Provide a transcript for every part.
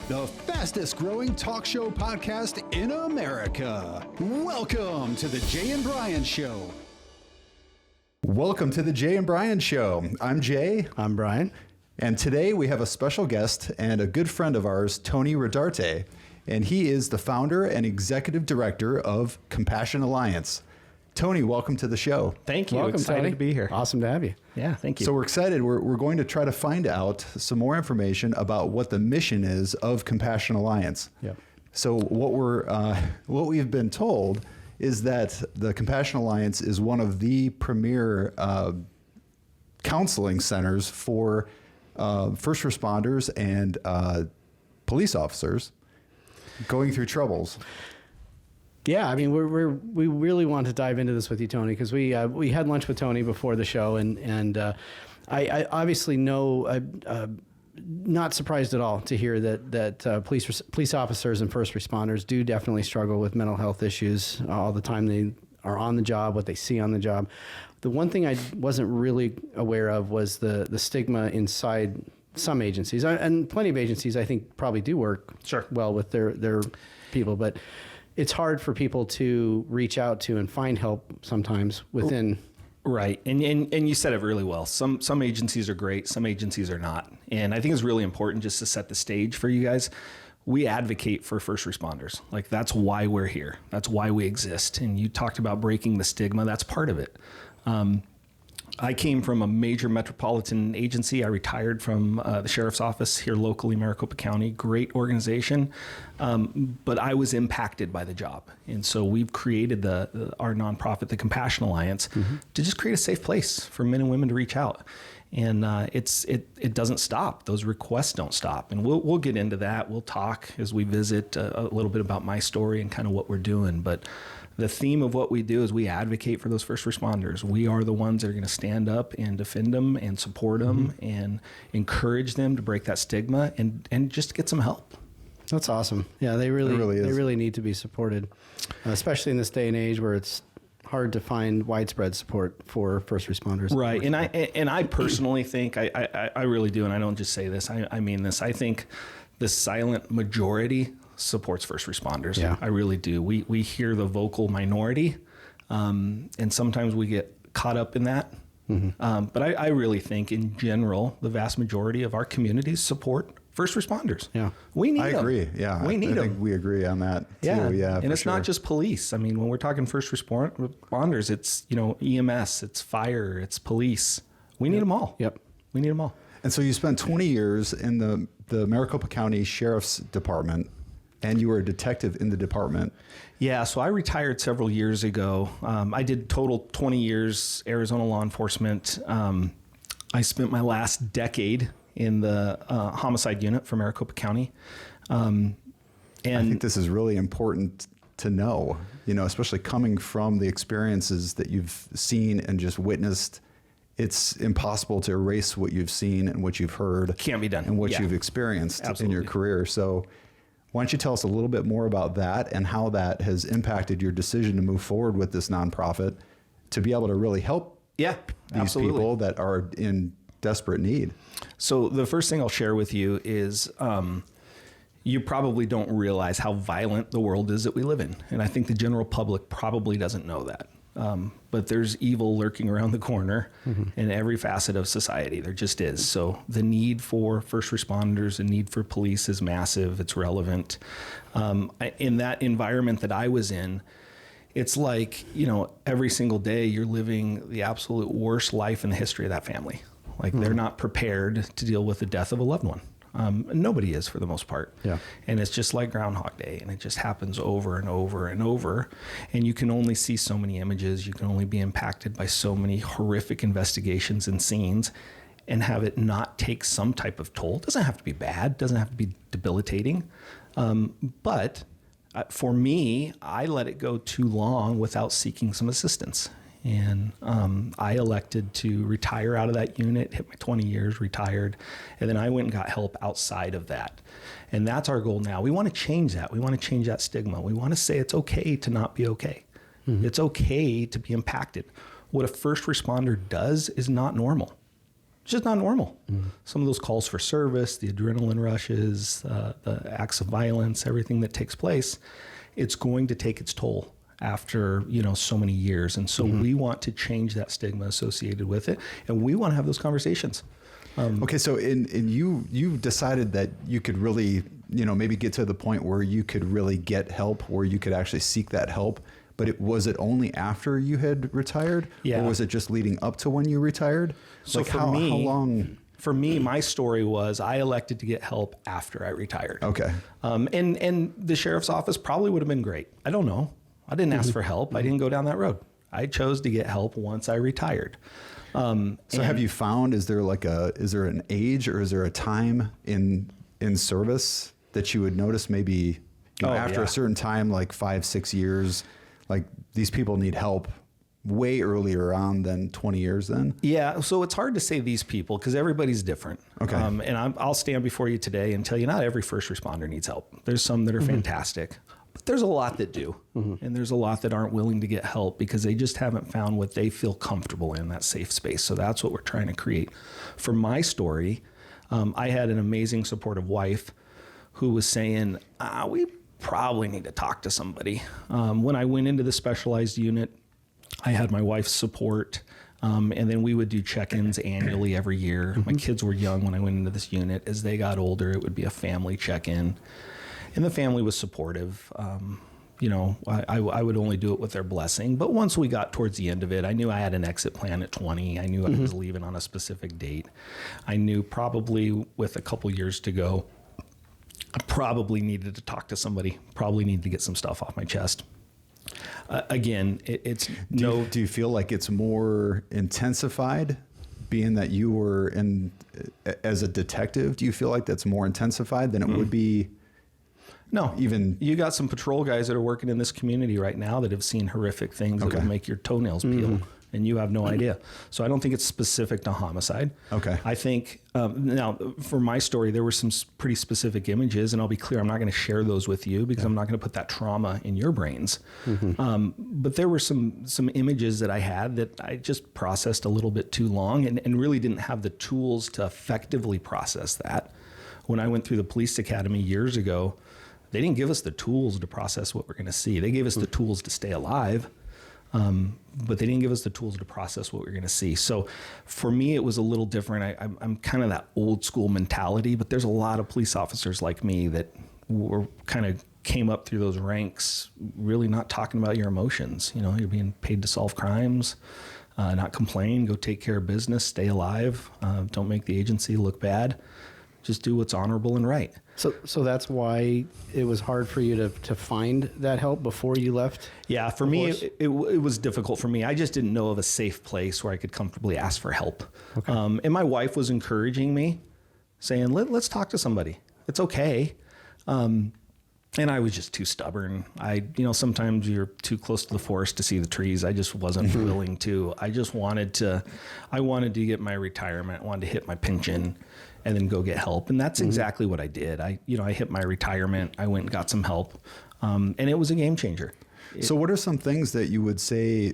the fastest growing talk show podcast in America. Welcome to the Jay and Brian Show. Welcome to the Jay and Brian Show. I'm Jay. I'm Brian. And today we have a special guest and a good friend of ours, Tony Rodarte. And he is the founder and executive director of Compassion Alliance. Tony, welcome to the show. Thank you. Welcome, excited Tony. to be here. Awesome to have you. Yeah, thank you. So we're excited. We're going to try to find out some more information about what the mission is of Compassion Alliance. Yep. So what we've been told is that the Compassion Alliance is one of the premier counseling centers for first responders and police officers going through troubles. Yeah, I mean, we really want to dive into this with you, Tony, because we had lunch with Tony before the show, and I obviously know, not surprised at all to hear that police officers and first responders do definitely struggle with mental health issues all the time they are on the job, what they see on the job. The one thing I wasn't really aware of was the stigma inside some agencies, and plenty of agencies I think probably do work well with their people, but it's hard for people to reach out to and find help sometimes within. Right. And you said it really well. Some agencies are great, some agencies are not. And I think it's really important just to set the stage for you guys. We advocate for first responders. Like, that's why we're here. That's why we exist. And you talked about breaking the stigma. That's part of it. I came from a major metropolitan agency. I retired from the sheriff's office here locally, Maricopa County. Great organization, but I was impacted by the job. And so we've created our nonprofit, the Compassion Alliance, to just create a safe place for men and women to reach out. And it doesn't stop. Those requests don't stop. And we'll get into that. We'll talk as we visit a little bit about my story and kind of what we're doing. But the theme of what we do is we advocate for those first responders. We are the ones that are going to stand up and defend them and support them and encourage them to break that stigma and just get some help. That's awesome. Yeah, they really need to be supported, especially in this day and age where it's hard to find widespread support for first responders. Right. And I personally think, I really do, and I don't just say this, I mean this, I think the silent majority supports first responders. Yeah. I really do. We hear the vocal minority, and sometimes we get caught up in that. But I really think in general, the vast majority of our communities support first responders. Yeah. We need them. I agree. Yeah. We need them. I think we agree on that too. Yeah. Yeah. And it's not just police. I mean, when we're talking first responders, it's, EMS, it's fire, it's police. We need them all. Yep. We need them all. And so you spent 20 years in the Maricopa County Sheriff's Department, and you were a detective in the department. Yeah, so I retired several years ago. I did total 20 years Arizona law enforcement. I spent my last decade in the homicide unit for Maricopa County. And I think this is really important to know, especially coming from the experiences that you've seen and just witnessed. It's impossible to erase what you've seen and what you've heard. Can't be done. And what you've experienced in your career. So why don't you tell us a little bit more about that and how that has impacted your decision to move forward with this nonprofit to be able to really help these people that are in desperate need? So the first thing I'll share with you is you probably don't realize how violent the world is that we live in. And I think the general public probably doesn't know that. But there's evil lurking around the corner in every facet of society. There just is. So the need for first responders, the need for police is massive. It's relevant. In that environment that I was in, it's like, every single day you're living the absolute worst life in the history of that family. Like they're not prepared to deal with the death of a loved one. Nobody is, for the most part. Yeah. And it's just like Groundhog Day, and it just happens over and over and over. And you can only see so many images. You can only be impacted by so many horrific investigations and scenes and have it not take some type of toll. It doesn't have to be bad. It doesn't have to be debilitating. But for me, I let it go too long without seeking some assistance. And I elected to retire out of that unit, hit my 20 years, retired, and then I went and got help outside of that. And that's our goal now. We want to change that. We want to change that stigma. We want to say it's okay to not be okay. It's okay to be impacted. What a first responder does is not normal. It's just not normal. Some of those calls for service, the adrenaline rushes, the acts of violence, everything that takes place, it's going to take its toll after, so many years. And so we want to change that stigma associated with it. And we want to have those conversations. Okay. So you decided that you could really, maybe get to the point where you could really get help, where you could actually seek that help. But was it only after you had retired? Yeah. Or was it just leading up to when you retired? So like for how me, long? For me, my story was I elected to get help after I retired. Okay. And the sheriff's office probably would have been great. I don't know. I didn't ask for help. I didn't go down that road. I chose to get help once I retired. So have you found, is there an age or is there a time in service that you would notice maybe after a certain time, like 5-6 years, like these people need help way earlier on than 20 years then? Yeah. So it's hard to say these people because everybody's different. Okay. And I'll stand before you today and tell you not every first responder needs help. There's some that are fantastic, but there's a lot that do. And there's a lot that aren't willing to get help because they just haven't found what they feel comfortable in, that safe space. So that's what we're trying to create. For my story, I had an amazing supportive wife who was saying, we probably need to talk to somebody. When I went into the specialized unit, I had my wife's support, and then we would do check-ins annually every year. My kids were young when I went into this unit. As they got older, it would be a family check-in, and the family was supportive. I would only do it with their blessing. But once we got towards the end of it, I knew I had an exit plan at 20. I knew I was leaving on a specific date. I knew probably with a couple years to go, I probably needed to talk to somebody, probably needed to get some stuff off my chest. Again, Do you feel like it's more intensified being that you were as a detective? Do you feel like that's more intensified than it would be? No, even you got some patrol guys that are working in this community right now that have seen horrific things that will make your toenails peel. And you have no idea. So I don't think it's specific to homicide. Okay. I think, now, for my story, there were some pretty specific images, and I'll be clear, I'm not going to share those with you because I'm not going to put that trauma in your brains. But there were some images that I had that I just processed a little bit too long and really didn't have the tools to effectively process that. When I went through the police academy years ago, they didn't give us the tools to process what we're going to see. They gave us the tools to stay alive. But they didn't give us the tools to process what we were going to see. So for me, it was a little different. I'm kind of that old school mentality, but there's a lot of police officers like me that were kind of came up through those ranks, really not talking about your emotions. You're being paid to solve crimes, not complain, go take care of business, stay alive. Don't make the agency look bad. Just do what's honorable and right. So that's why it was hard for you to find that help before you left? Yeah, for me, it was difficult for me. I just didn't know of a safe place where I could comfortably ask for help. Okay. And my wife was encouraging me, saying, let's talk to somebody. It's okay. And I was just too stubborn. Sometimes you're too close to the forest to see the trees. I just wasn't willing to. I wanted to get my retirement, wanted to hit my pension and then go get help. And that's exactly what I did. I hit my retirement. I went and got some help. And it was a game changer. So what are some things that you would say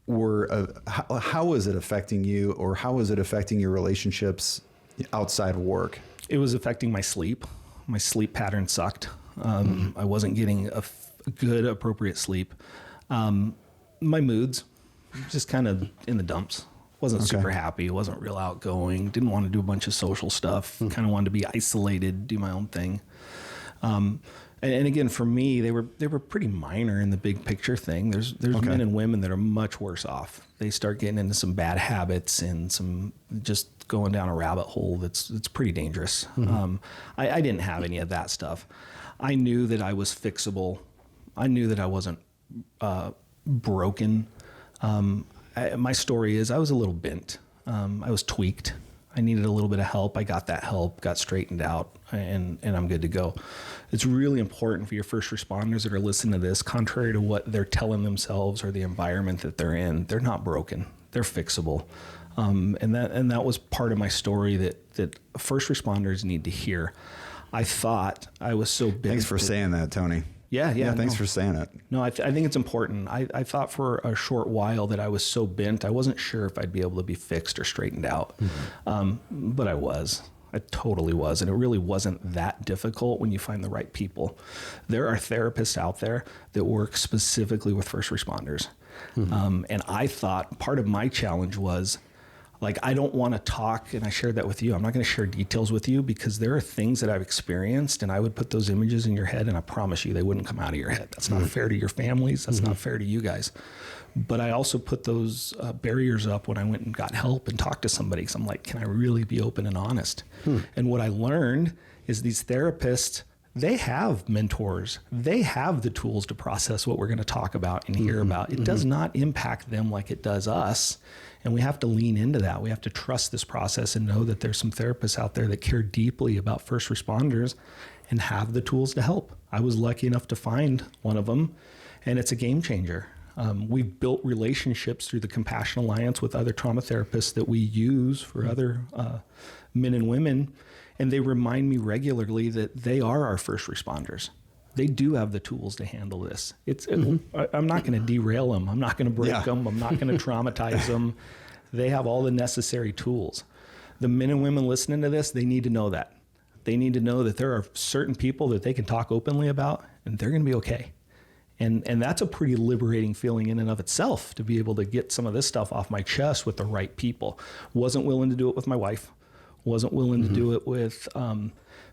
were, how is it affecting you, or how is it affecting your relationships outside of work? It was affecting my sleep. My sleep pattern sucked. I wasn't getting a good, appropriate sleep. My moods, just kind of in the dumps. Wasn't super happy. Wasn't real outgoing. Didn't want to do a bunch of social stuff. Kind of wanted to be isolated, do my own thing. And again, for me, they were pretty minor in the big picture thing. There's men and women that are much worse off. They start getting into some bad habits and some just going down a rabbit hole that's pretty dangerous. I didn't have any of that stuff. I knew that I was fixable. I knew that I wasn't broken. My story is I was a little bent. I was tweaked. I needed a little bit of help. I got that help, got straightened out, and I'm good to go. It's really important for your first responders that are listening to this, contrary to what they're telling themselves or the environment that they're in, they're not broken. They're fixable. And that was part of my story that first responders need to hear. I thought I was so bent. Thanks for saying that, Tony. Yeah. Thanks for saying it. No, I think it's important. I thought for a short while that I was so bent, I wasn't sure if I'd be able to be fixed or straightened out. But I was. I totally was. And it really wasn't that difficult when you find the right people. There are therapists out there that work specifically with first responders. And I thought part of my challenge was, like, I don't want to talk, and I shared that with you. I'm not going to share details with you because there are things that I've experienced, and I would put those images in your head, and I promise you they wouldn't come out of your head. That's not fair to your families. That's not fair to you guys. But I also put those barriers up when I went and got help and talked to somebody, because I'm like, can I really be open and honest? And what I learned is these therapists, they have mentors. They have the tools to process what we're going to talk about and hear about. It does not impact them like it does us. And we have to lean into that. We have to trust this process and know that there's some therapists out there that care deeply about first responders and have the tools to help. I was lucky enough to find one of them, and it's a game changer. We've built relationships through the Compassion Alliance with other trauma therapists that we use for other men and women. And they remind me regularly that they are our first responders. They do have the tools to handle this. I'm not going to derail them. I'm not going to break them. I'm not going to traumatize them. They have all the necessary tools. The men and women listening to this, they need to know that. They need to know that there are certain people that they can talk openly about, and they're going to be okay. And that's a pretty liberating feeling in and of itself, to be able to get some of this stuff off my chest with the right people. Wasn't willing to do it with my wife. Wasn't willing to do it with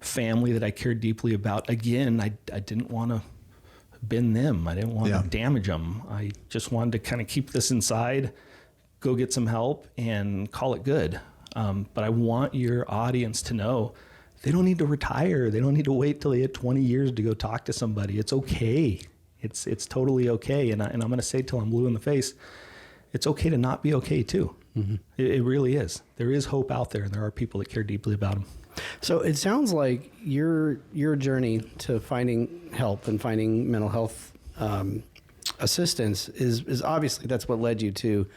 family that I cared deeply about. Again, I didn't want to bend them. I didn't want to damage them. I just wanted to kind of keep this inside, go get some help, and call it good. But I want your audience to know they don't need to retire. They don't need to wait till they hit 20 years to go talk to somebody. It's okay. It's totally okay. And I'm going to say till I'm blue in the face, it's okay to not be okay too. It really is. There is hope out there, and there are people that care deeply about them. So it sounds like your journey to finding help and finding mental health assistance is obviously that's what led you to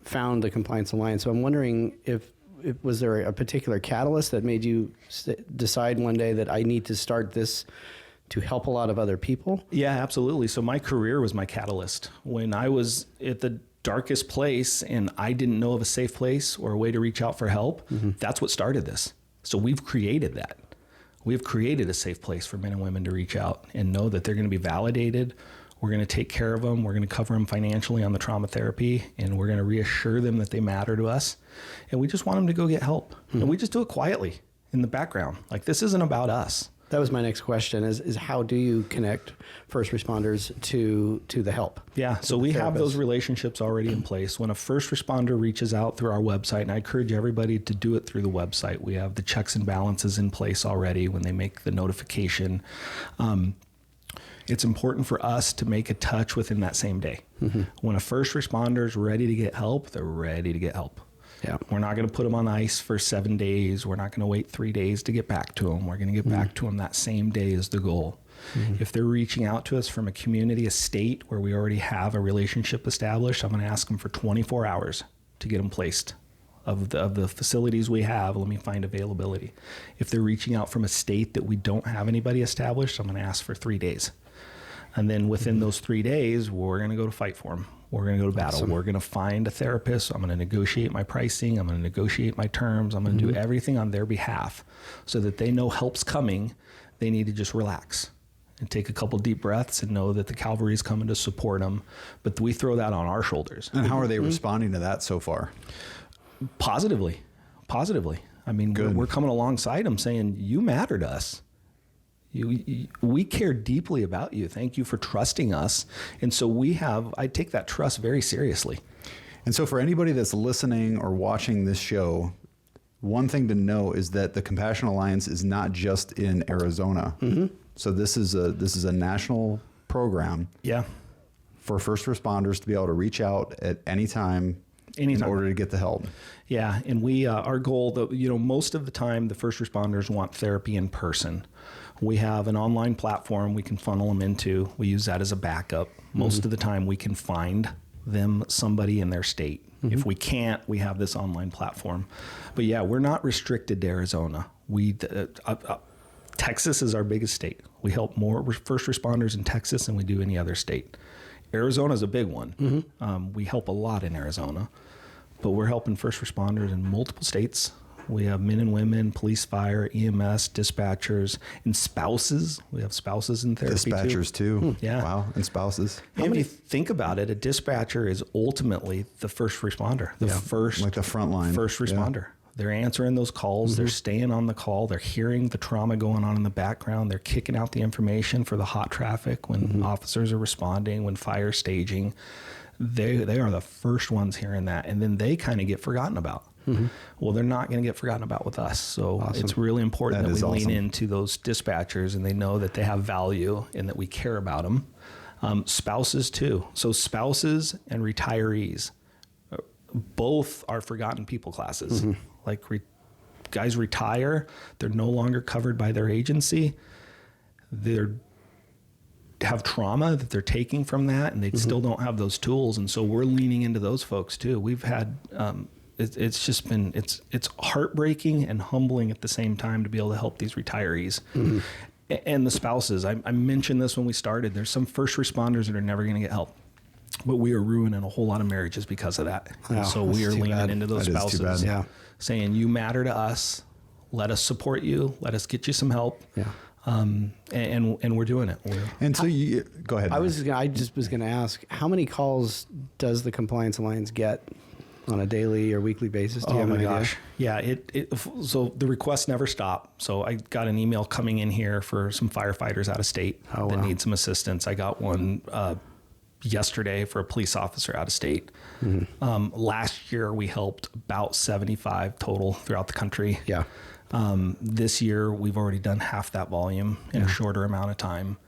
found the Compliance Alliance. So I'm wondering if was there a particular catalyst that made you decide one day that I need to start this to help a lot of other people? Yeah, absolutely. So my career was my catalyst. When I was at the darkest place and I didn't know of a safe place or a way to reach out for help, that's what started this. So we've created that. We've created a safe place for men and women to reach out and know that they're going to be validated. We're going to take care of them. We're going to cover them financially on the trauma therapy, and we're going to reassure them that they matter to us. And we just want them to go get help. And we just do it quietly in the background. Like, this isn't about us. That was my next question is how do you connect first responders to the help? Yeah, so we have those relationships already in place. When a first responder reaches out through our website, and I encourage everybody to do it through the website, we have the checks and balances in place already when they make the notification. It's important for us to make a touch within that same day. When a first responder is ready to get help, they're ready to get help. Yeah. We're not going to put them on ice for 7 days. We're not going to wait 3 days to get back to them. We're going to get back to them that same day is the goal. If they're reaching out to us from a community, a state where we already have a relationship established, I'm going to ask them for 24 hours to get them placed. Of the facilities we have, let me find availability. If they're reaching out from a state that we don't have anybody established, I'm going to ask for 3 days. And then within those 3 days, we're going to go to fight for them. We're going to go to battle. Awesome. We're going to find a therapist. I'm going to negotiate my pricing. I'm going to negotiate my terms. I'm going to do everything on their behalf so that they know help's coming. They need to just relax and take a couple deep breaths and know that the cavalry is coming to support them. But we throw that on our shoulders. And how are they responding to that so far? Positively. I mean, we're coming alongside them saying, you matter to us. We care deeply about you. Thank you for trusting us. And so I take that trust very seriously. And so for anybody that's listening or watching this show, one thing to know is that the Compassion Alliance is not just in Arizona. So this is a national program. Yeah. For first responders to be able to reach out at any time. In order to get the help. Yeah, and we our goal, most of the time the first responders want therapy in person. We have an online platform we can funnel them into. We use that as a backup. Most of the time we can find them somebody in their state. If we can't, we have this online platform. But yeah, we're not restricted to Arizona. Texas is our biggest state. We help more first responders in Texas than we do any other state. Arizona is a big one. We help a lot in Arizona, but we're helping first responders in multiple states. We have men and women, police, fire, EMS, dispatchers, and spouses. We have spouses in therapy Dispatchers too. Yeah. Wow. And spouses. And when you think about it, a dispatcher is ultimately the first responder, the first, like the front line. first responder. They're answering those calls. They're staying on the call. They're hearing the trauma going on in the background. They're kicking out the information for the hot traffic when officers are responding, when fire staging. They are the first ones hearing that, and then they kind of get forgotten about. Well, they're not going to get forgotten about with us. So it's really important that we lean into those dispatchers and they know that they have value and that we care about them. Spouses too. So spouses and retirees, both are forgotten people classes. Like guys retire, they're no longer covered by their agency. They're have trauma that they're taking from that, and they still don't have those tools. And so we're leaning into those folks too. We've had, it's just been, it's heartbreaking and humbling at the same time to be able to help these retirees and the spouses. I mentioned this when we started. There's some first responders that are never going to get help, but we are ruining a whole lot of marriages because of that. And so we are leaning into those spouses, saying, you matter to us. Let us support you. Let us get you some help. And we're doing it. And so you go ahead. I just was going to ask, how many calls does the Compliance Alliance get on a daily or weekly basis? Do you have an idea? Yeah. So the requests never stop. So I got an email coming in here for some firefighters out of state that need some assistance. I got one yesterday for a police officer out of state. Last year we helped about 75 total throughout the country. This year we've already done half that volume in a shorter amount of time.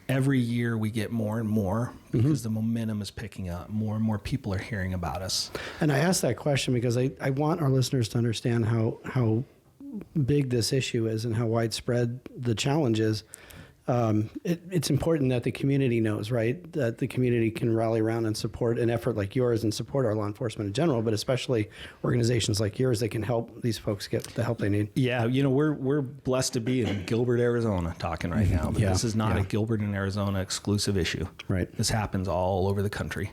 Every year we get more and more because the momentum is picking up. More and more people are hearing about us. And I asked that question because I want our listeners to understand how big this issue is and how widespread the challenge is. It's important that the community knows, right? That the community can rally around and support an effort like yours and support our law enforcement in general, but especially organizations like yours that can help these folks get the help they need. Yeah, we're blessed to be in Gilbert, Arizona talking right now, but this is not a Gilbert and Arizona exclusive issue. Right. This happens all over the country.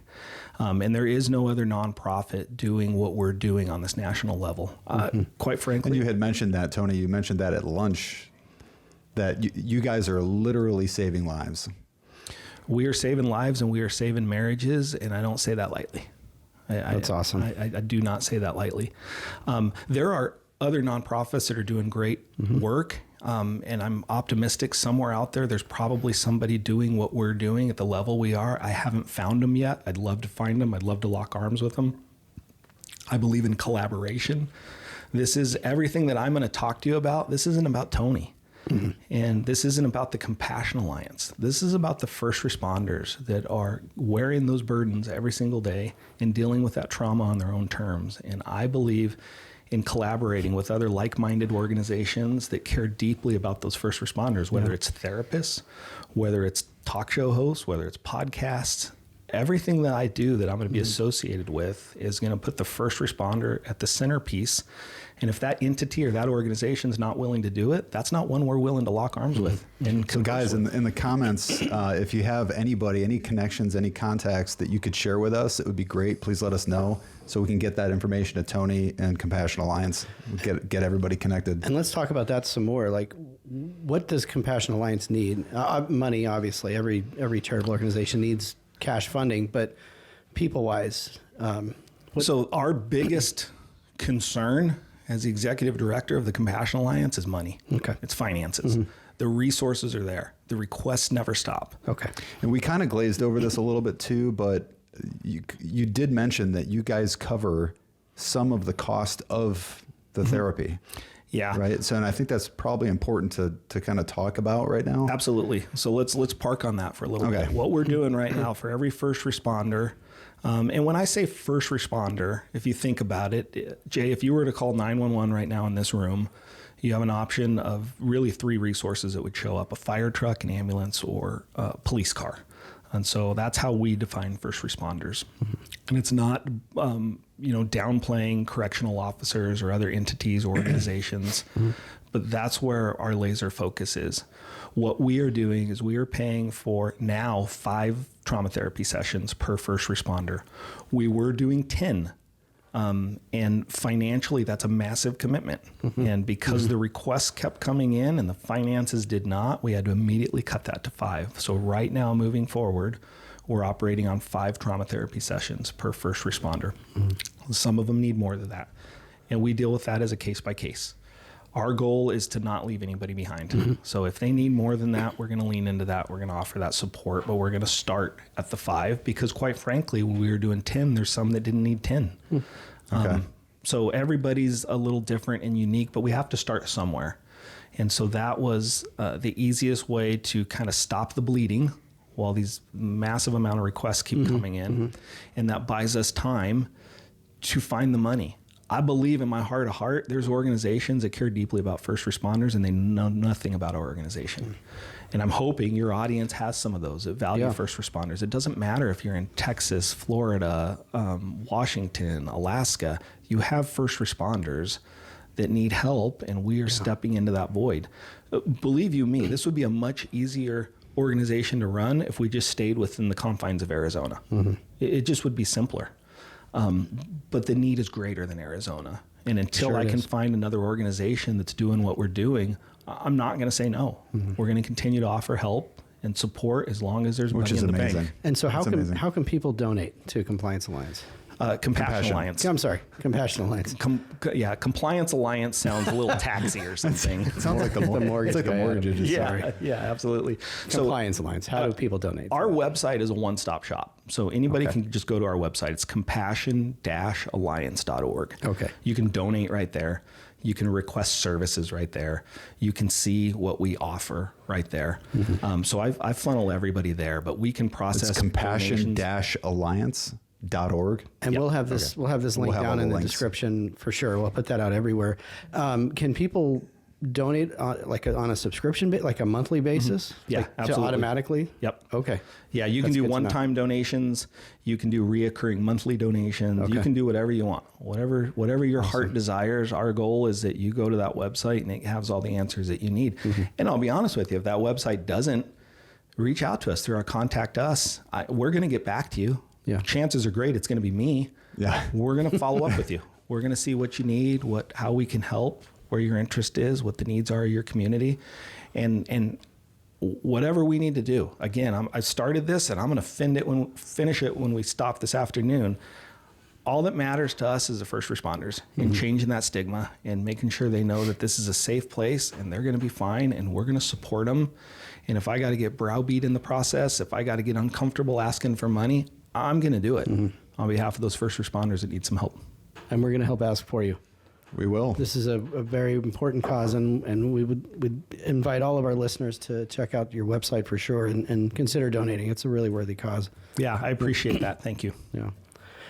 And there is no other nonprofit doing what we're doing on this national level. Quite frankly. And you had mentioned that, Tony, you mentioned that at lunch, that you guys are literally saving lives. We are saving lives and we are saving marriages, and I don't say that lightly. That's awesome. I do not say that lightly. There are other nonprofits that are doing great work, and I'm optimistic somewhere out there's probably somebody doing what we're doing at the level we are. I haven't found them yet. I'd love to find them. I'd love to lock arms with them. I believe in collaboration. This is everything that I'm going to talk to you about. This isn't about Tony. And this isn't about the Compassion Alliance. This is about the first responders that are wearing those burdens every single day and dealing with that trauma on their own terms. And I believe in collaborating with other like-minded organizations that care deeply about those first responders, whether it's therapists, whether it's talk show hosts, whether it's podcasts. Everything that I do that I'm going to be associated with is going to put the first responder at the centerpiece. And if that entity or that organization is not willing to do it, that's not one we're willing to lock arms with. And so guys, in the comments, if you have anybody, any connections, any contacts that you could share with us, it would be great. Please let us know so we can get that information to Tony and Compassion Alliance, get everybody connected. And let's talk about that some more. Like, what does Compassion Alliance need? Money, obviously. Every charitable organization needs cash funding, but people-wise, so our biggest concern as the executive director of the Compassion Alliance is money. Okay. It's finances. The resources are there. The requests never stop. Okay. And we kind of glazed over this a little bit too, but you did mention that you guys cover some of the cost of the therapy. Yeah. Right. So, and I think that's probably important to kind of talk about right now. Absolutely. So let's park on that for a little bit. What we're doing right now for every first responder, and when I say first responder, if you think about it, Jay, if you were to call 911 right now in this room, you have an option of really 3 resources that would show up: a fire truck, an ambulance, or a police car. And so that's how we define first responders. And it's not, downplaying correctional officers or other entities, organizations, but that's where our laser focus is. What we are doing is we are paying for now 5 trauma therapy sessions per first responder. We were doing 10. And financially, that's a massive commitment. And because the requests kept coming in and the finances did not, we had to immediately cut that to 5. So right now, moving forward, we're operating on 5 trauma therapy sessions per first responder. Some of them need more than that. And we deal with that as a case by case. Our goal is to not leave anybody behind. So if they need more than that, we're going to lean into that. We're going to offer that support, but we're going to start at the 5 because quite frankly, when we were doing 10, there's some that didn't need 10. Okay. So everybody's a little different and unique, but we have to start somewhere. And so that was the easiest way to kind of stop the bleeding while these massive amount of requests keep coming in. And that buys us time to find the money. I believe in my heart of heart, there's organizations that care deeply about first responders and they know nothing about our organization. And I'm hoping your audience has some of those that value first responders. It doesn't matter if you're in Texas, Florida, Washington, Alaska, you have first responders that need help and we are stepping into that void. Believe you me, this would be a much easier organization to run if we just stayed within the confines of Arizona. It just would be simpler. But the need is greater than Arizona. And until I can find another organization that's doing what we're doing, I'm not going to say no. We're going to continue to offer help and support as long as there's money in the bank. And so how can people donate to Compliance Alliance? Compassion Alliance. I'm sorry, Compassion Alliance. Compliance Alliance sounds a little taxy or something. It sounds like the mortgage. It's like the mortgage. Yeah, absolutely. Compliance Alliance. How do people donate? Our website is a one-stop shop. So anybody can just go to our website. It's compassion-alliance.org. Okay. You can donate right there. You can request services right there. You can see what we offer right there. So I funnel everybody there, but we can process It's compassion-alliance.org. And we'll have this link down in the description for sure. We'll put that out everywhere. Can people donate on a subscription like a monthly basis? Yeah, absolutely. Automatically? Yep. Okay. Yeah, you can do one-time donations. You can do reoccurring monthly donations. Okay. You can do whatever you want. Whatever your heart desires. Our goal is that you go to that website and it has all the answers that you need. And I'll be honest with you, if that website doesn't, reach out to us through our Contact Us. We're going to get back to you. Yeah. Chances are great it's going to be me. Yeah. We're going to follow up with you. We're going to see what you need, how we can help, where your interest is, what the needs are of your community, and whatever we need to do. Again, I started this and I'm going to finish it when we stop this afternoon. All that matters to us is the first responders and changing that stigma and making sure they know that this is a safe place and they're going to be fine and we're going to support them. And if I got to get browbeat in the process, if I got to get uncomfortable asking for money, I'm going to do it on behalf of those first responders that need some help. And we're going to help ask for you. We will. This is a very important cause, and we would invite all of our listeners to check out your website for sure and consider donating. It's a really worthy cause. Yeah, I appreciate that. Thank you. Yeah.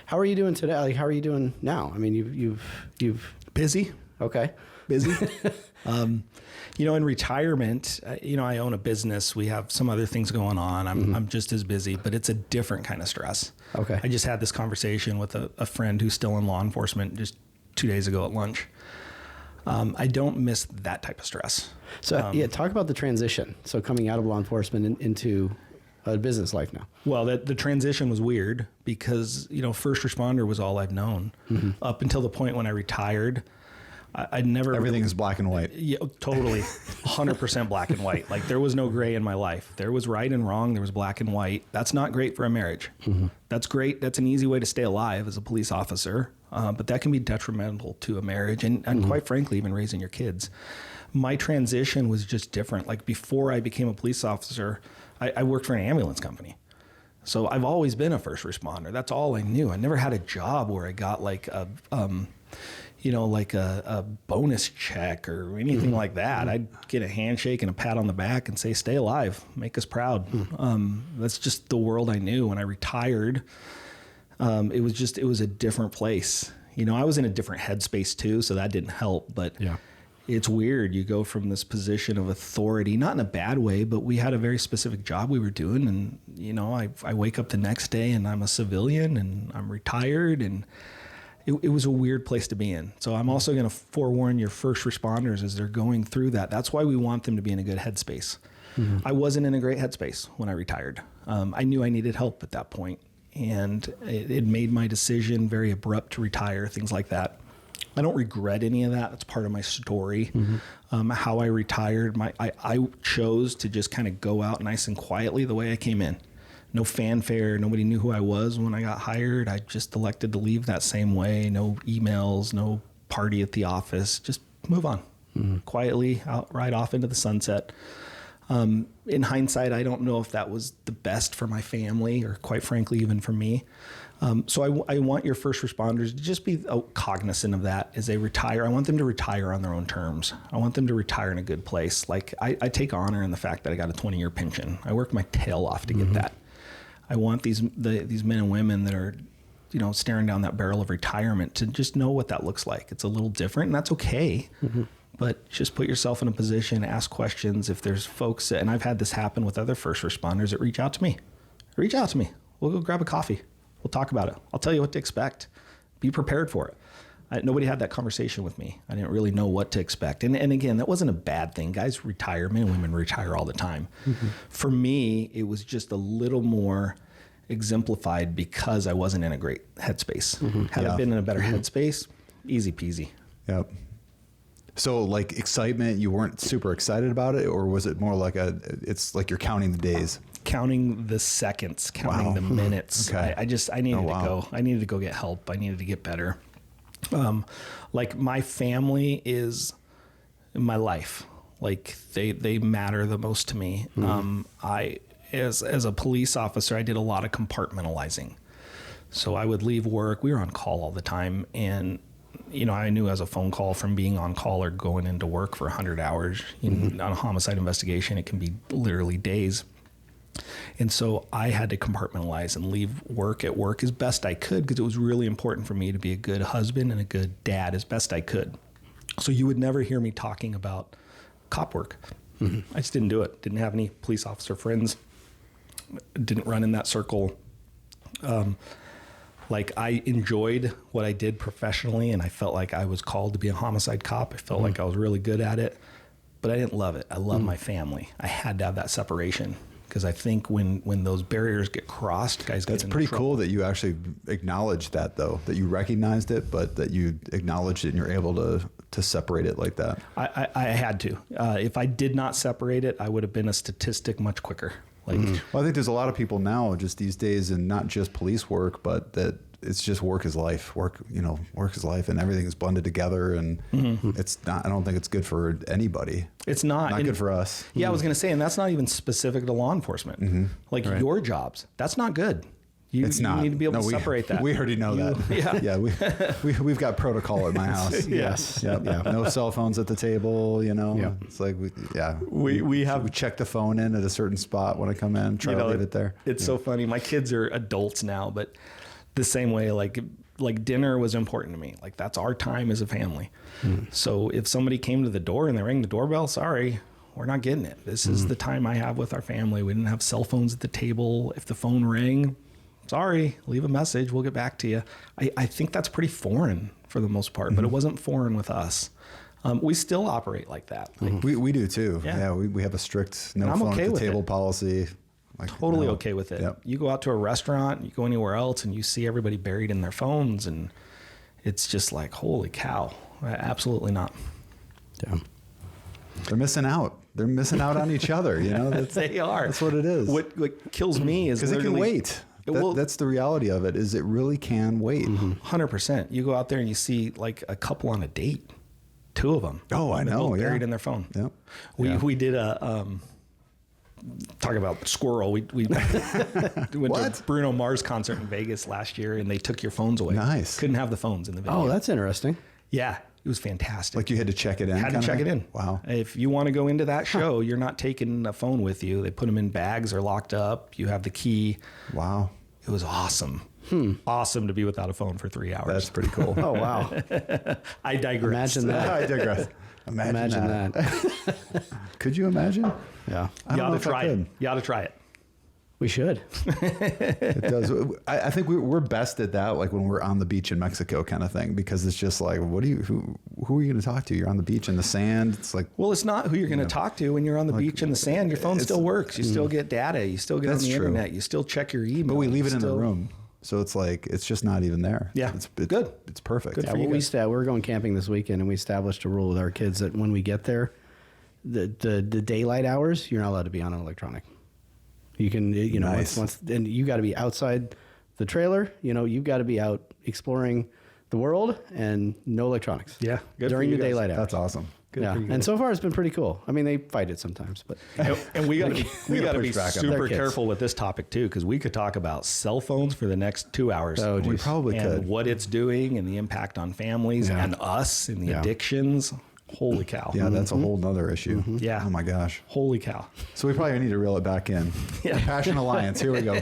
How are you doing today? Like, how are you doing now? I mean, you've busy. Okay. Busy. In retirement, I own a business. We have some other things going on. I'm just as busy, but it's a different kind of stress. Okay. I just had this conversation with a friend who's still in law enforcement just 2 days ago at lunch. I don't miss that type of stress. So talk about the transition. So coming out of law enforcement into a business life now. Well, the transition was weird because, first responder was all I've known up until the point when I retired. I'd never... Everything is black and white. Yeah, totally. 100% black and white. Like there was no gray in my life. There was right and wrong. There was black and white. That's not great for a marriage. That's great. That's an easy way to stay alive as a police officer. But that can be detrimental to a marriage and quite frankly, even raising your kids. My transition was just different. Like before I became a police officer, I worked for an ambulance company. So I've always been a first responder. That's all I knew. I never had a job where I got like a bonus check or anything like that. I'd get a handshake and a pat on the back and say, stay alive, make us proud. That's just the world I knew. When I retired, it was a different place. I was in a different headspace too, so that didn't help, but it's weird. You go from this position of authority, not in a bad way, but we had a very specific job we were doing. And, I wake up the next day and I'm a civilian and I'm retired and it was a weird place to be in. So I'm also going to forewarn your first responders as they're going through that. That's why we want them to be in a good headspace. I wasn't in a great headspace when I retired. I knew I needed help at that point, and it made my decision very abrupt to retire, things like that. I don't regret any of that. That's part of my story. How I retired, I chose to just kind of go out nice and quietly the way I came in. No fanfare. Nobody knew who I was when I got hired. I just elected to leave that same way. No emails, no party at the office. Just move on quietly, out right off into the sunset. In hindsight, I don't know if that was the best for my family or, quite frankly, even for me. So I want your first responders to just be cognizant of that as they retire. I want them to retire on their own terms. I want them to retire in a good place. Like I take honor in the fact that I got a 20-year pension. I worked my tail off to get that. I want these men and women that are, staring down that barrel of retirement to just know what that looks like. It's a little different, and that's okay. But just put yourself in a position, ask questions. If there's folks, and I've had this happen with other first responders that reach out to me. Reach out to me. We'll go grab a coffee. We'll talk about it. I'll tell you what to expect. Be prepared for it. Nobody had that conversation with me. I didn't really know what to expect. And again, that wasn't a bad thing. Guys retire, men and women retire all the time. For me, it was just a little more exemplified because I wasn't in a great headspace. Had I been in a better headspace, easy peasy. Yep. So like excitement, you weren't super excited about it, or was it more like it's like you're counting the days? Counting the seconds, counting the minutes. Okay. I needed to go. I needed to go get help. I needed to get better. Like my family is my life. Like they matter the most to me. As a police officer, I did a lot of compartmentalizing. So I would leave work. We were on call all the time, and I knew as a phone call from being on call or going into work for 100 hours on a homicide investigation, it can be literally days. And so I had to compartmentalize and leave work at work as best I could, because it was really important for me to be a good husband and a good dad as best I could. So you would never hear me talking about cop work. I just didn't do it. Didn't have any police officer friends. Didn't run in that circle. Like I enjoyed what I did professionally, and I felt like I was called to be a homicide cop. I felt like I was really good at it, but I didn't love it. I love my family. I had to have that separation, because I think when those barriers get crossed, guys That's get in pretty trouble. cool that you actually acknowledged that, though, that you recognized it, but that you acknowledged it and you're able to separate it like that. I had to. If I did not separate it, I would have been a statistic much quicker. Like, Well, I think there's a lot of people now just these days, and not just police work, but that it's just work is life. Work is life, and everything is blended together, and it's not. I don't think it's good for anybody. It's not good for us. Yeah, I was going to say, and that's not even specific to law enforcement. Like your jobs, that's not good. You need to be able to separate that. We already know that. Yeah. We've got protocol at my house. Yes. Yep. Yeah. No cell phones at the table. It's like we check the phone in at a certain spot when I come in. Try to leave it there. It's so funny. My kids are adults now, but the same way, like dinner was important to me. Like that's our time as a family. So if somebody came to the door and they rang the doorbell, sorry, we're not getting it. This is the time I have with our family. We didn't have cell phones at the table. If the phone rang, sorry, leave a message. We'll get back to you. I think that's pretty foreign for the most part, but it wasn't foreign with us. We still operate like that. Like, we do too. Yeah. We have a strict no phone at the table policy. Totally okay with it. Yep. You go out to a restaurant, you go anywhere else, and you see everybody buried in their phones, and it's just like, holy cow. Absolutely not. Yeah. They're missing out. They're missing out on each other. They are. That's what it is. What kills me is because it can wait. That's the reality of it. Is it really can wait. 100%. You go out there and you see like a couple on a date, two of them. Oh, I know. Buried in their phone. Yep. We did a talk about squirrel. We went to a Bruno Mars concert in Vegas last year, and they took your phones away. Nice. Couldn't have the phones in the video. Oh, that's interesting. Yeah. It was fantastic. Like you had to check it in? Had to check it in. Wow. If you want to go into that show, you're not taking a phone with you. They put them in bags or locked up. You have the key. Wow. It was awesome. Awesome to be without a phone for 3 hours. That's pretty cool. Oh, wow. I digress. Imagine that. I digress. Imagine that. Could you imagine? Yeah. I don't know if I could. You ought to try it. We should. It does. I think we're best at that, like when we're on the beach in Mexico kind of thing, because it's just like, who are you going to talk to? You're on the beach in the sand. It's like, well, it's not who you're going to talk to when you're on the beach in the sand. Your phone still works. You still get data. You still get on the internet. You still check your email. But we leave it in the room. So it's like, it's just not even there. Yeah. It's good. It's perfect. Yeah, we're going camping this weekend, and we established a rule with our kids that when we get there, the daylight hours, you're not allowed to be on an electronic. You can, Nice. and you got to be outside the trailer. You've got to be out exploring the world, and no electronics. Yeah, good during for the you daylight hours. That's awesome. Good yeah, for you and so far it's been pretty cool. I mean, they fight it sometimes, but and we got to be push back on super their kids. careful with this topic too, because we could talk about cell phones for the next 2 hours. Oh, We geez. probably and could. what it's doing and the impact on families Yeah. and us and the Yeah. addictions. Holy cow. Yeah, that's a whole nother issue. Yeah. Oh my gosh. Holy cow. So we probably need to reel it back in. Yeah. Passion Alliance. Here we go.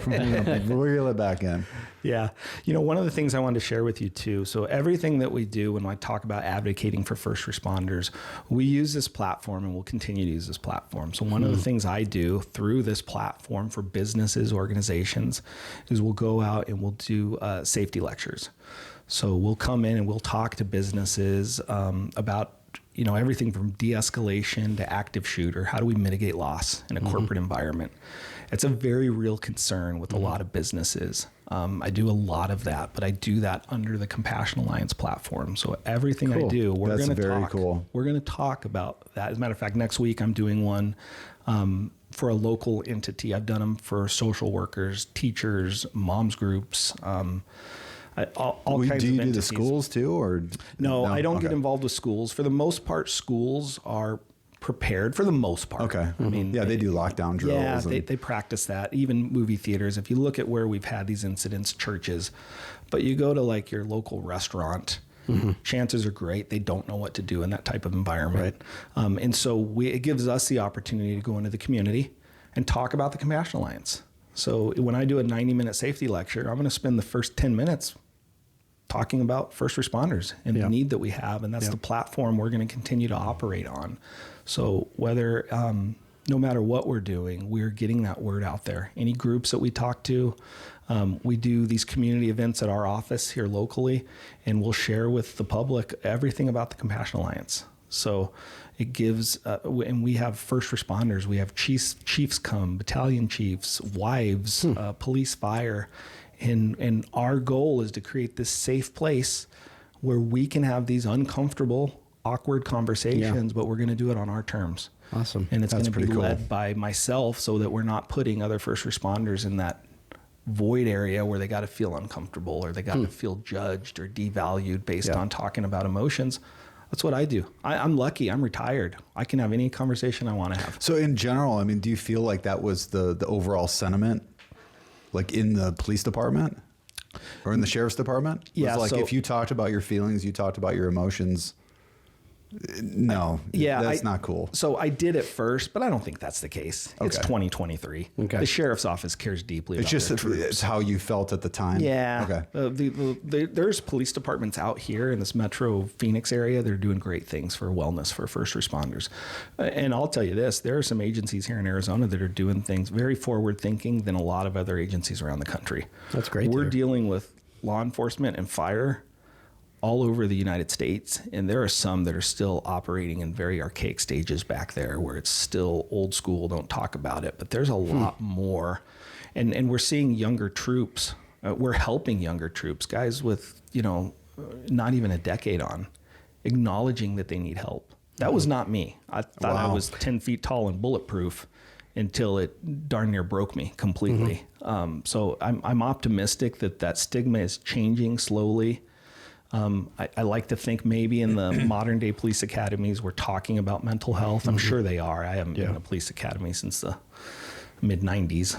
Reel it back in. Yeah. One of the things I wanted to share with you too. So everything that we do when I talk about advocating for first responders, we use this platform and we'll continue to use this platform. So one of the things I do through this platform for businesses, organizations, is we'll go out and we'll do safety lectures. So we'll come in and we'll talk to businesses about everything from de-escalation to active shooter. How do we mitigate loss in a corporate environment? It's a very real concern with a lot of businesses. I do a lot of that, but I do that under the Compassion Alliance platform. So everything I do, we're going to talk. Cool. We're going to talk about that. As a matter of fact, next week I'm doing one for a local entity. I've done them for social workers, teachers, moms groups. All kinds do you of do the entities. schools too, or No, I don't get Okay. involved with schools. For the most part, schools are prepared for the most part. Okay. I mean, yeah, they do lockdown drills. yeah, and- they practice that. Even movie theaters. If you look at where we've had these incidents, churches, but you go to like your local restaurant, chances are great they don't know what to do in that type of environment. And so it gives us the opportunity to go into the community and talk about the Compassion Alliance. So when I do a 90-minute safety lecture, I'm going to spend the first 10 minutes talking about first responders and the need that we have. And that's the platform we're going to continue to operate on. So whether, no matter what we're doing, we're getting that word out there. Any groups that we talk to, we do these community events at our office here locally, and we'll share with the public everything about the Compassion Alliance. So it gives, and we have first responders, we have chiefs come, battalion chiefs, wives, police, fire. And our goal is to create this safe place where we can have these uncomfortable, awkward conversations, but we're going to do it on our terms. Awesome. And it's going to be pretty cool. led by myself so that we're not putting other first responders in that void area where they got to feel uncomfortable or they got to feel judged or devalued based on talking about emotions. That's what I do. I'm lucky. I'm retired. I can have any conversation I want to have. So in general, I mean, do you feel like that was the overall sentiment, like in the police department or in the sheriff's department? Yeah, Was like so- if you talked about your feelings, you talked about your emotions. No, that's not cool. So I did at first, but I don't think that's the case. It's Okay. 2023. Okay. The sheriff's office cares deeply It's about just their troops. it's how you felt at the time. Yeah. Okay. There's police departments out here in this metro Phoenix area. They're doing great things for wellness for first responders. And I'll tell you this, there are some agencies here in Arizona that are doing things very forward thinking than a lot of other agencies around the country. That's great to We're hear. dealing with law enforcement and fire all over the United States. And there are some that are still operating in very archaic stages back there where it's still old school, don't talk about it. But there's a lot more. And we're seeing younger troops. We're helping younger troops, guys with, not even a decade on, acknowledging that they need help. That was not me. I thought I Wow. was 10 feet tall and bulletproof until it darn near broke me completely. So I'm optimistic that stigma is changing slowly. I like to think maybe in the modern day police academies, we're talking about mental health. I'm sure they are. I haven't been in a police academy since the mid 90s.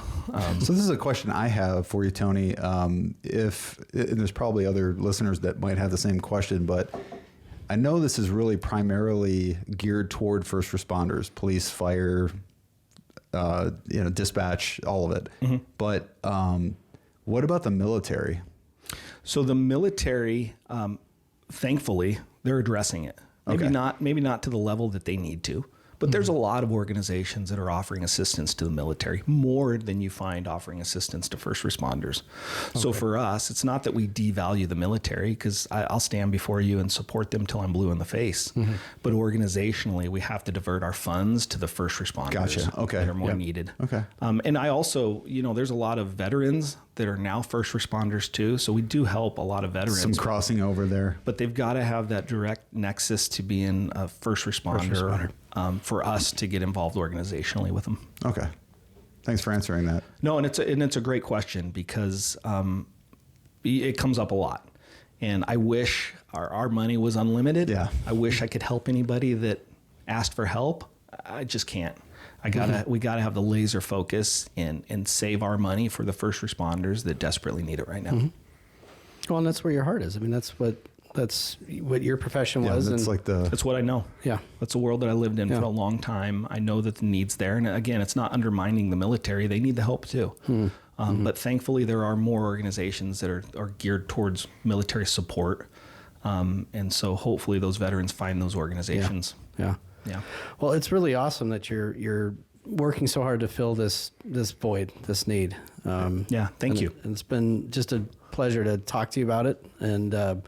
So this is a question I have for you, Tony. And there's probably other listeners that might have the same question, but I know this is really primarily geared toward first responders, police, fire, dispatch, all of it. But what about the military? So the military, thankfully, they're addressing it. Maybe Okay. not to the level that they need to, But there's a lot of organizations that are offering assistance to the military, more than you find offering assistance to first responders. Okay. So for us, it's not that we devalue the military, because I'll stand before you and support them till I'm blue in the face. But organizationally, we have to divert our funds to the first responders that are more needed. Okay. And I also, there's a lot of veterans that are now first responders too. So we do help a lot of veterans. Some crossing over there. But they've got to have that direct nexus to being a first responder. For us to get involved organizationally with them. Okay. Thanks for answering that. No, and it's a great question, because it comes up a lot. And I wish our money was unlimited. Yeah. I wish I could help anybody that asked for help. I just can't. We gotta have the laser focus and save our money for the first responders that desperately need it right now. Well, and that's where your heart is. I mean, that's what your profession was. That's what I know. Yeah. That's the world that I lived in for a long time. I know that the need's there. And again, it's not undermining the military. They need the help too. But thankfully there are more organizations that are geared towards military support. And so hopefully those veterans find those organizations. Yeah. Well, it's really awesome that you're working so hard to fill this void, this need. Thank you. And it's been just a pleasure to talk to you about it, and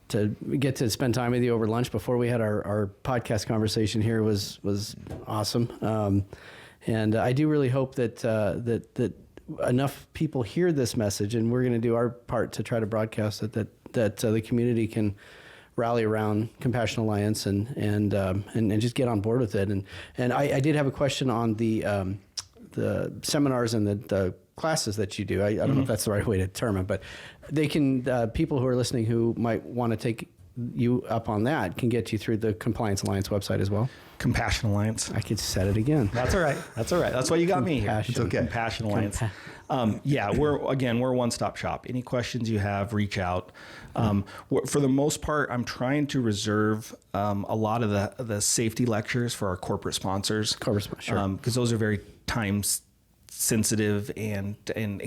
to get to spend time with you over lunch before we had our podcast conversation here was awesome. And I do really hope that enough people hear this message, and we're going to do our part to try to broadcast it, that the community can rally around Compassion Alliance and just get on board with it. And I did have a question on the seminars and the classes that you do. I don't know if that's the right way to term it, but they can, people who are listening who might want to take you up on that can get you through the Compliance Alliance website as well. Compassion Alliance. I could set it again. That's all right. That's why you got me here. It's okay. Compassion Alliance. We're a one-stop shop. Any questions you have, reach out. For the most part, I'm trying to reserve a lot of the safety lectures for our corporate sponsors. Sure. Because those are very time sensitive and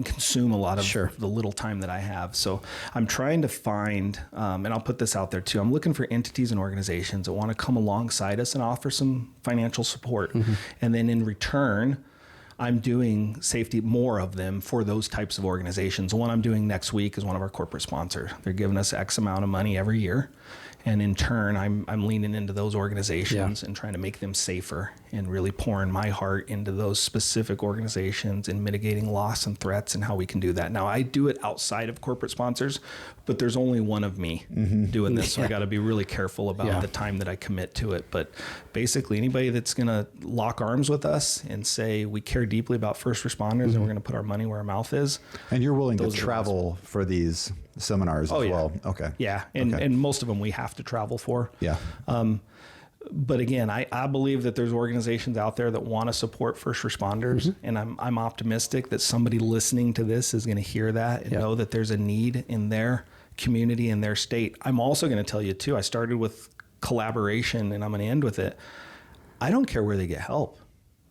consume a lot of the little time that I have. So I'm trying to find, and I'll put this out there too, I'm looking for entities and organizations that want to come alongside us and offer some financial support. And then in return, I'm doing more of them for those types of organizations. The one I'm doing next week is one of our corporate sponsors. They're giving us X amount of money every year. And in turn, I'm leaning into those organizations and trying to make them safer, and really pouring my heart into those specific organizations and mitigating loss and threats and how we can do that. Now, I do it outside of corporate sponsors, but there's only one of me doing this. So I got to be really careful about the time that I commit to it. But basically, anybody that's going to lock arms with us and say, we care deeply about first responders and we're going to put our money where our mouth is. And you're willing to travel for these seminars as well. Okay. Yeah. And most of them we have to travel for. Yeah. But again, I believe that there's organizations out there that want to support first responders. And I'm optimistic that somebody listening to this is going to hear that and know that there's a need in their community, in their state. I'm also going to tell you too, I started with collaboration and I'm going to end with it. I don't care where they get help.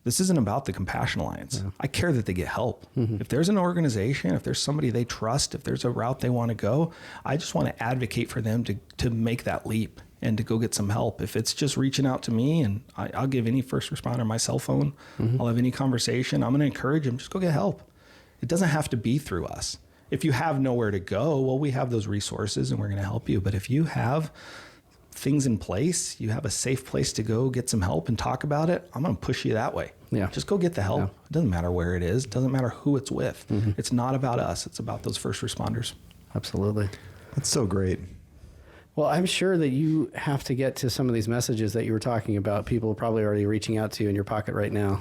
This isn't about the Compassion Alliance. I care that they get help. If there's an organization, if there's somebody they trust, if there's a route they want to go, I just want to advocate for them to make that leap and to go get some help. If it's just reaching out to me, and I'll give any first responder my cell phone, I'll have any conversation, I'm going to encourage them, just go get help. It doesn't have to be through us. If you have nowhere to go, well, we have those resources and we're going to help you. But if you have things in place, you have a safe place to go get some help and talk about it, I'm going to push you that way. Just go get the help. It doesn't matter where it is. It doesn't matter who it's with. It's not about us. It's about those first responders. Absolutely. That's so great. Well, I'm sure that you have to get to some of these messages that you were talking about. People are probably already reaching out to you in your pocket right now.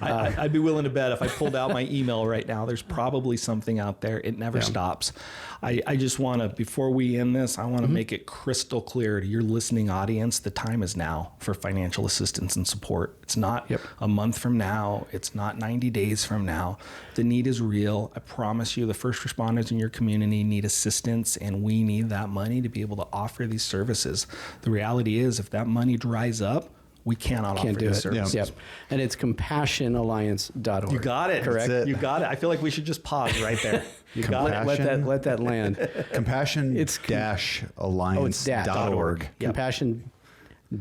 I'd be willing to bet if I pulled out my email right now, there's probably something out there. It never stops. I just want to, before we end this, I want to make it crystal clear to your listening audience, the time is now for financial assistance and support. It's not a month from now. It's not 90 days from now. The need is real. I promise you, the first responders in your community need assistance, and we need that money to be able to offer these services. The reality is, if that money dries up, we cannot offer these services. And it's compassionalliance.org. You got it. Correct. You got it. I feel like we should just pause right there. You got it. Let that land. Compassion-alliance.org. Compassion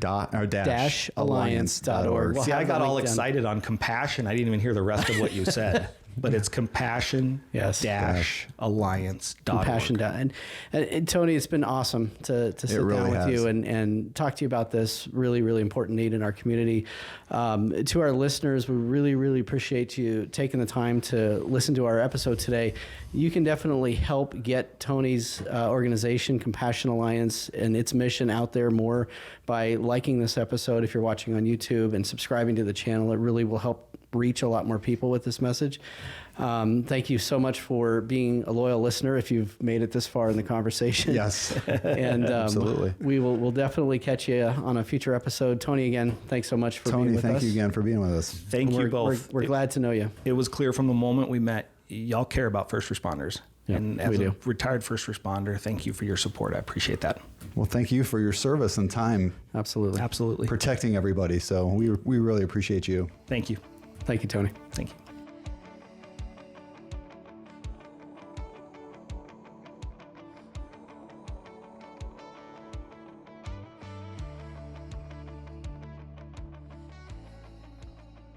alliance.org. See, I got all excited on compassion. I didn't even hear the rest of what you said. But it's compassion-alliance.org. Compassion. And Tony, it's been awesome to sit down with you and talk to you about this really, really important need in our community. To our listeners, we really, really appreciate you taking the time to listen to our episode today. You can definitely help get Tony's organization, Compassion Alliance, and its mission out there more by liking this episode if you're watching on YouTube and subscribing to the channel. It really will help reach a lot more people with this message. Thank you so much for being a loyal listener if you've made it this far in the conversation. Yes. And absolutely. We'll definitely catch you on a future episode. Tony, again, thanks so much for being with us. Tony, thank you again for being with us. Thank you both. We're glad to know you. It was clear from the moment we met, y'all care about first responders. Yeah, and as a retired first responder, thank you for your support. I appreciate that. Well, thank you for your service and time. Absolutely. Absolutely. Protecting everybody. So we really appreciate you. Thank you. Thank you, Tony. Thank you.